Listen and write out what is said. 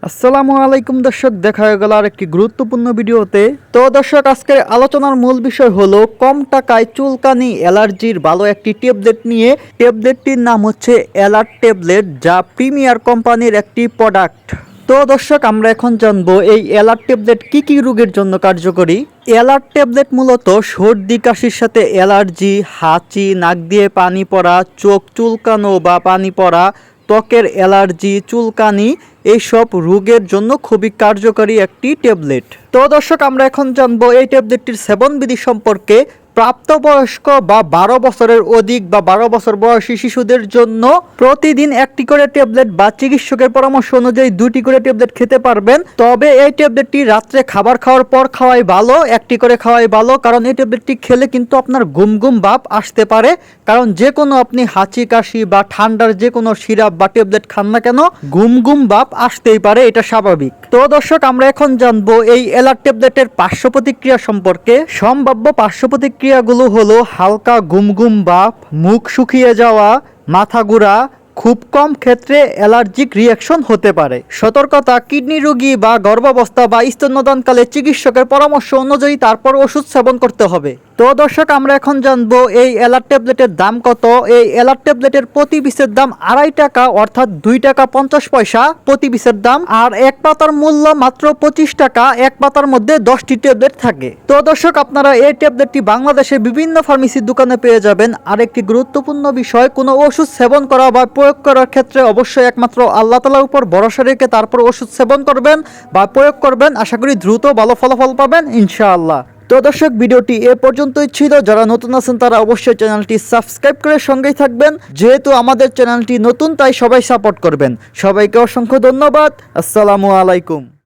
আসসালামু আলাইকুম দর্শক, দেখা হয়ে গেল আরেকটি গুরুত্বপূর্ণ ভিডিওতে। তো দর্শক, আজকের আলোচনার মূল বিষয় হলো কম টাকায় চুলকানি অ্যালার্জির ভালো একটি ট্যাবলেট নিয়ে। ট্যাবলেটটির নাম হচ্ছে অ্যালার্ট ট্যাবলেট, যা প্রিমিয়ার কোম্পানির একটি প্রোডাক্ট। তো দর্শক, আমরা এখন জানবো এই অ্যালার্ট ট্যাবলেট কি কি রোগের জন্য কার্যকরী। অ্যালার্ট ট্যাবলেট মূলত সর্দি কাশির সাথে অ্যালার্জি, হাঁচি, নাক দিয়ে পানি পড়া, চোখ চুলকানো বা পানি পড়া, ত্বকের অ্যালার্জি, চুলকানি এইসব রোগের জন্য খুবই কার্যকরী একটি ট্যাবলেট। তো দর্শক, আমরা এখন জানবো এই ট্যাবলেটটির সেবনবিধি সম্পর্কে। প্রাপ্তবয়স্ক বা 12 বছরের অধিক বা 12 বছর বয়সী শিশুদের জন্য প্রতিদিন একটি করে ট্যাবলেট বা চিকিৎসকের পরামর্শ অনুযায়ী 2টি করে ট্যাবলেট খেতে পারবেন। তবে এই ট্যাবলেটটি রাত্রে খাবার খাওয়ার পর খাওয়াই ভালো, একটি করে খাওয়াই ভালো, কারণ এই ট্যাবলেটটি খেলে কিন্তু আপনার ঘুম ঘুম ভাব আসতে পারে। কারণ যে কোনো আপনি হাঁচি কাশি বা ঠান্ডার যে কোনো সিরাপ বা ট্যাবলেট খান না কেন, ঘুম ঘুম ভাব আসতেই পারে, এটা স্বাভাবিক। তো দর্শক, আমরা এখন জানবো এই অ্যালার্ট ট্যাবলেটের পার্শ্ব প্রতিক্রিয়া সম্পর্কে। সম্ভাব্য পার্শ্ব প্রতিক্রিয়াগুলো হলো হালকা ঘুম ঘুম ভাব, মুখ শুকিয়ে যাওয়া, মাথা ঘোরা, খুব কম ক্ষেত্রে অ্যালার্জিক রিয়াকশন হতে পারে। সতর্কতা: কিডনি রোগী বা গর্ভাবস্থা বা স্তন্যদানকালে চিকিৎসকের পরামর্শ অনুযায়ী তারপর ওষুধ সেবন করতে হবে। তো দর্শক, আমরা এখন জানবো এই অ্যালার্ট ট্যাবলেটের দাম কত। এই অ্যালার্ট ট্যাবলেটের প্রতি পিসের দাম 2.5 টাকা, অর্থাৎ 2 টাকা 50 পয়সা প্রতি পিসের দাম। আর এক পাতার মূল্য মাত্র 25 টাকা। এক পাতার মধ্যে 10টি ট্যাবলেট থাকে। তো দর্শক, আপনারা এই ট্যাবলেটটি বাংলাদেশের বিভিন্ন ফার্মেসির দোকানে পেয়ে যাবেন। আর একটি গুরুত্বপূর্ণ বিষয়, কোনো ওষুধ সেবন করা বা প্রয়োগ করার ক্ষেত্রে অবশ্যই একমাত্র আল্লাহ তাআলার উপর ভরসা রেখে তারপর ওষুধ সেবন করবেন বা প্রয়োগ করবেন। আশা করি দ্রুত ভালো ফলাফল পাবেন ইনশাআল্লাহ। তো দর্শক, ভিডিওটি এ পর্যন্তই ছিল। যারা নতুন আছেন তারা অবশ্যই চ্যানেলটি সাবস্ক্রাইব করে সঙ্গেই থাকবেন। যেহেতু আমাদের চ্যানেলটি নতুন, তাই সবাই সাপোর্ট করবেন। সবাইকে অসংখ্য ধন্যবাদ। আসসালামু আলাইকুম।